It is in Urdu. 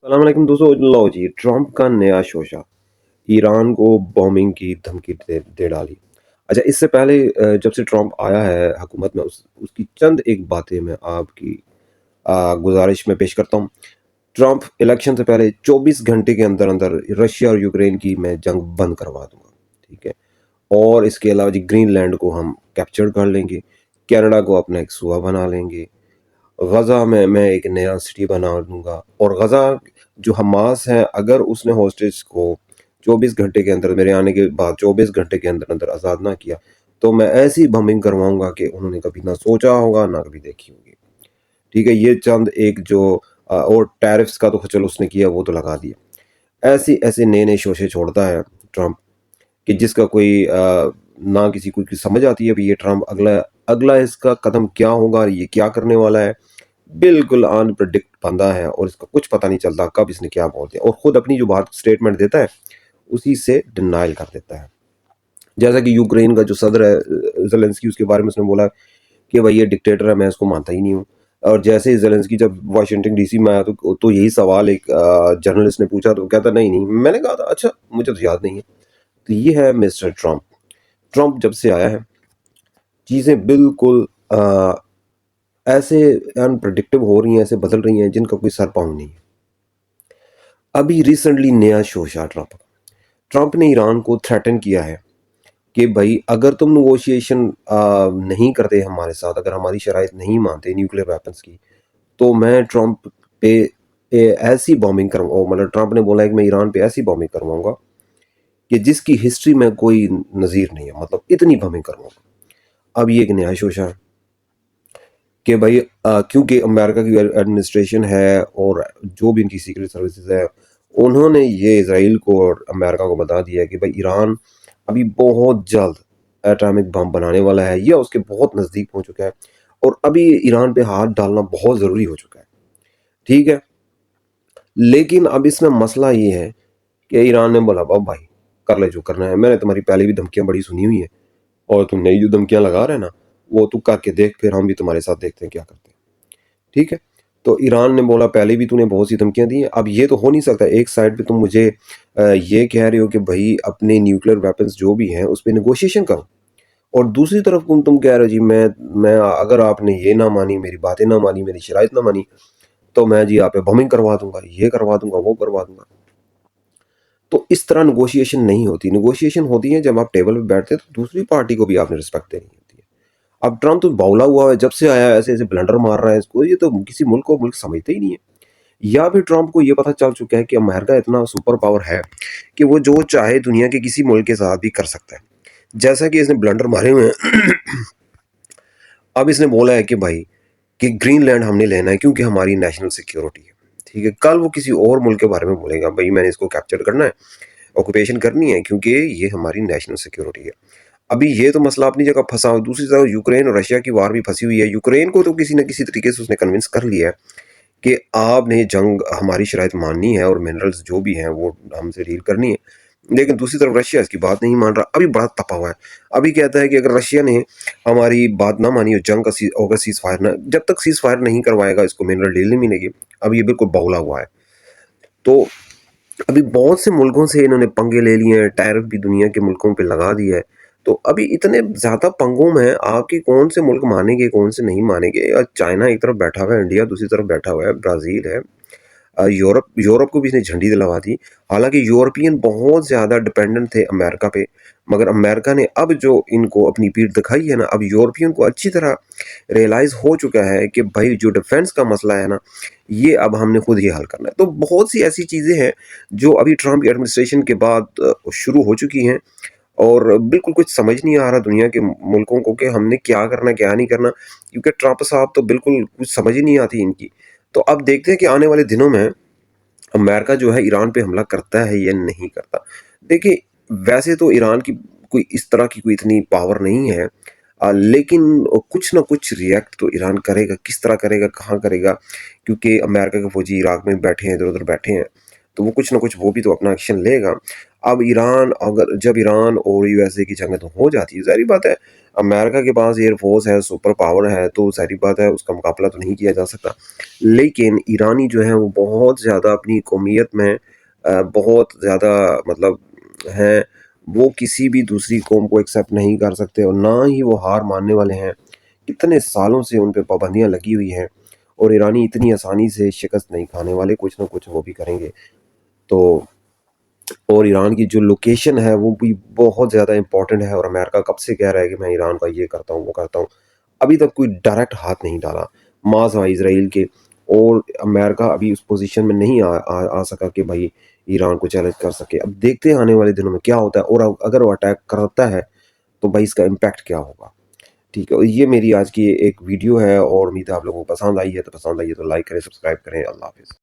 السلام علیکم دوستو، لو جی ٹرمپ کا نیا شوشہ ایران کو بومبنگ کی دھمکی دے ڈالی۔ اچھا، اس سے پہلے جب سے ٹرمپ آیا ہے حکومت میں، اس کی چند ایک باتیں میں آپ کی گزارش میں پیش کرتا ہوں۔ ٹرمپ الیکشن سے پہلے 24 گھنٹے کے اندر اندر رشیا اور یوکرین کی میں جنگ بند کروا دوں گا، ٹھیک ہے؟ اور اس کے علاوہ جی گرین لینڈ کو ہم کیپچر کر لیں گے، کینیڈا کو اپنا ایک صوبہ بنا لیں گے، غزہ میں ایک نیا سٹی بنا دوں گا، اور غزہ جو حماس ہے اگر اس نے ہوسٹیج کو 24 گھنٹے کے اندر، میرے آنے کے بعد 24 گھنٹے کے اندر اندر آزاد نہ کیا، تو میں ایسی بمبنگ کرواؤں گا کہ انہوں نے کبھی نہ سوچا ہوگا نہ کبھی دیکھی ہوگی، ٹھیک ہے؟ یہ چند ایک جو اور ٹیرفز کا تو چلو اس نے کیا، وہ تو لگا دیا۔ ایسے نئے نئے شوشے چھوڑتا ہے ٹرمپ کہ جس کا کوئی نہ کسی کو سمجھ آتی ہے بھی یہ ٹرمپ اگلا اس کا قدم کیا ہوگا، یہ کیا کرنے والا ہے۔ بالکل ان پریڈکٹ بندہ ہے اور اس کا کچھ پتہ نہیں چلتا کب اس نے کیا بول دیا، اور خود اپنی جو بات سٹیٹمنٹ دیتا ہے اسی سے ڈینائل کر دیتا ہے۔ جیسا کہ یوکرین کا جو صدر ہے زیلنسکی، اس کے بارے میں اس نے بولا کہ بھائی یہ ڈکٹیٹر ہے، میں اس کو مانتا ہی نہیں ہوں۔ اور جیسے ہی زیلنسکی جب واشنگٹن ڈی سی میں آیا تو یہی سوال ایک جرنلسٹ نے پوچھا تو کہتا نہیں، میں نے کہا تھا اچھا مجھے تو یاد نہیں ہے۔ تو یہ ہے مسٹر ٹرمپ جب سے آیا ہے چیزیں بالکل ایسے انپریڈکٹیو ہو رہی ہیں، ایسے بدل رہی ہیں جن کا کوئی سر پاؤں نہیں ہے۔ ابھی ریسنٹلی نیا شوشہ ٹرمپ نے ایران کو تھریٹن کیا ہے کہ بھائی اگر تم نیگوشیشن نہیں کرتے ہمارے ساتھ، اگر ہماری شرائط نہیں مانتے نیوکلیر ویپنز کی، تو میں ٹرمپ پہ ایسی بامبنگ کرواؤں، مطلب ٹرمپ نے بولا ہے کہ میں ایران پہ ایسی بامبنگ کرواؤں گا کہ جس کی ہسٹری میں کوئی نظیر نہیں ہے، مطلب اتنی بامبنگ کرواؤں گا۔ اب یہ ایک نیا شوشہ ہے کہ بھائی کیونکہ امریکہ کی ایڈمنسٹریشن ہے اور جو بھی ان کی سیکرٹ سروسز ہے، انہوں نے یہ اسرائیل کو اور امریکہ کو بتا دیا کہ بھائی ایران ابھی بہت جلد ایٹامک بم بنانے والا ہے یا اس کے بہت نزدیک پہنچ چکا ہے، اور ابھی ایران پہ ہاتھ ڈالنا بہت ضروری ہو چکا ہے، ٹھیک ہے؟ لیکن اب اس میں مسئلہ یہ ہے کہ ایران نے بولا بھائی کر لے جو کرنا ہے، میں نے تمہاری پہلے بھی دھمکیاں بڑی سنی ہوئی ہیں، اور تم نئی جو دھمکیاں لگا رہے نا وہ تو کر کے دیکھ، پھر ہم بھی تمہارے ساتھ دیکھتے ہیں کیا کرتے ہیں، ٹھیک ہے؟ تو ایران نے بولا پہلے بھی تو نے بہت سی دھمکیاں دی ہیں، اب یہ تو ہو نہیں سکتا ایک سائڈ پہ تم مجھے یہ کہہ رہے ہو کہ بھائی اپنے نیوکلیر ویپنز جو بھی ہیں اس پہ نیگوشیشن کرو، اور دوسری طرف تم کہہ رہے ہو جی میں اگر آپ نے یہ نہ مانی، میری باتیں نہ مانی، میری شرائط نہ مانی، تو میں جی آپ پہ بمنگ کروا دوں گا، یہ کروا دوں گا، وہ کروا دوں گا۔ تو اس طرح نیگوشیشن نہیں ہوتی، نیگوشیشن ہوتی ہے جب آپ ٹیبل پہ بیٹھتے ہیں تو دوسری پارٹی کو بھی آپ نے رسپیکٹ دینی ہوتی ہے۔ اب ٹرمپ تو بولا ہوا ہے، جب سے آیا ایسے بلنڈر مار رہا ہے، اس کو یہ تو کسی ملک کو ملک سمجھتے ہی نہیں ہے، یا پھر ٹرمپ کو یہ پتہ چل چکا ہے کہ امریکہ اتنا سپر پاور ہے کہ وہ جو چاہے دنیا کے کسی ملک کے ساتھ بھی کر سکتا ہے، جیسا کہ اس نے بلنڈر مارے ہوئے ہیں۔ اب اس نے بولا ہے کہ بھائی کہ گرین لینڈ ہم نے لینا ہے کیونکہ ہماری نیشنل سیکیورٹی ہے، ٹھیک ہے؟ کل وہ کسی اور ملک کے بارے میں بولے گا بھائی میں نے اس کو کیپچر کرنا ہے، آکوپیشن کرنی ہے، کیونکہ یہ ہماری نیشنل سیکیورٹی ہے۔ ابھی یہ تو مسئلہ اپنی جگہ پھنسا ہوا، دوسری طرف یوکرین اور رشیا کی وار بھی پھنسی ہوئی ہے۔ یوکرین کو تو کسی نہ کسی طریقے سے اس نے کنونس کر لیا ہے کہ آپ نے جنگ ہماری شرائط ماننی ہے اور منرلز جو بھی ہیں وہ ہم سے ڈیل کرنی ہے، لیکن دوسری طرف رشیا اس کی بات نہیں مان رہا، ابھی بڑا تپا ہوا ہے۔ ابھی کہتا ہے کہ اگر رشیا نے ہماری بات نہ مانی اور جنگ کا ہوگا سیز فائر نہ، جب تک سیز فائر نہیں کروائے گا اس کو منرل ڈیل نہیں ملے گی۔ اب یہ بالکل بولا ہوا ہے۔ تو ابھی بہت سے ملکوں سے انہوں نے پنگے لے لیے ہیں، ٹیرف بھی دنیا کے ملکوں پہ لگا دیا ہے، تو ابھی اتنے زیادہ پنگوں میں آپ کی کون سے ملک مانیں گے کون سے نہیں مانیں گے؟ چائنا ایک طرف بیٹھا ہوا ہے، انڈیا دوسری طرف بیٹھا ہوا ہے، برازیل ہے، یورپ کو بھی اس نے جھنڈی دلوا دی۔ حالانکہ یورپین بہت زیادہ ڈپینڈنٹ تھے امریکہ پہ، مگر امریکہ نے اب جو ان کو اپنی پیٹھ دکھائی ہے نا، اب یورپین کو اچھی طرح ریئلائز ہو چکا ہے کہ بھائی جو ڈیفنس کا مسئلہ ہے نا، یہ اب ہم نے خود ہی حل کرنا ہے۔ تو بہت سی ایسی چیزیں ہیں جو ابھی ٹرمپ کی ایڈمنسٹریشن کے بعد شروع ہو چکی ہیں، اور بالکل کچھ سمجھ نہیں آ رہا دنیا کے ملکوں کو کہ ہم نے کیا کرنا کیا نہیں کرنا، کیونکہ ٹرمپ صاحب تو بالکل کچھ سمجھ ہی نہیں آتی ان کی۔ تو اب دیکھتے ہیں کہ آنے والے دنوں میں امریکہ جو ہے ایران پہ حملہ کرتا ہے یا نہیں کرتا۔ دیکھیں ویسے تو ایران کی کوئی اس طرح کی کوئی اتنی پاور نہیں ہے، لیکن کچھ نہ کچھ ریئیکٹ تو ایران کرے گا، کس طرح کرے گا، کہاں کرے گا، کیونکہ امریکہ کے فوجی عراق میں بیٹھے ہیں، ادھر ادھر بیٹھے ہیں، تو وہ کچھ نہ کچھ وہ بھی تو اپنا ایکشن لے گا۔ اب جب ایران اور USA کی جنگ تو ہو جاتی ہے، ظاہری بات ہے امریکہ کے پاس ایئر فورس ہے، سپر پاور ہے، تو ظاہری بات ہے اس کا مقابلہ تو نہیں کیا جا سکتا۔ لیکن ایرانی جو ہیں وہ بہت زیادہ اپنی قومیت میں بہت زیادہ مطلب ہیں، وہ کسی بھی دوسری قوم کو ایکسیپٹ نہیں کر سکتے اور نہ ہی وہ ہار ماننے والے ہیں۔ کتنے سالوں سے ان پہ پابندیاں لگی ہوئی ہیں اور ایرانی اتنی آسانی سے شکست نہیں کھانے والے، کچھ نہ کچھ وہ بھی کریں گے۔ تو اور ایران کی جو لوکیشن ہے وہ بھی بہت زیادہ امپورٹنٹ ہے، اور امریکہ کب سے کہہ رہا ہے کہ میں ایران کا یہ کرتا ہوں وہ کرتا ہوں، ابھی تک کوئی ڈائریکٹ ہاتھ نہیں ڈالا معاذ اسرائیل کے، اور امریکہ ابھی اس پوزیشن میں نہیں آ سکا کہ بھائی ایران کو چیلنج کر سکے۔ اب دیکھتے ہیں آنے والے دنوں میں کیا ہوتا ہے، اور اگر وہ اٹیک کرتا ہے تو بھائی اس کا امپیکٹ کیا ہوگا۔ ٹھیک ہے، اور یہ میری آج کی ایک ویڈیو ہے، اور امید ہے آپ لوگوں کو پسند آئی ہے، تو پسند آئی ہے تو لائک کریں، سبسکرائب کریں۔ اللہ حافظ۔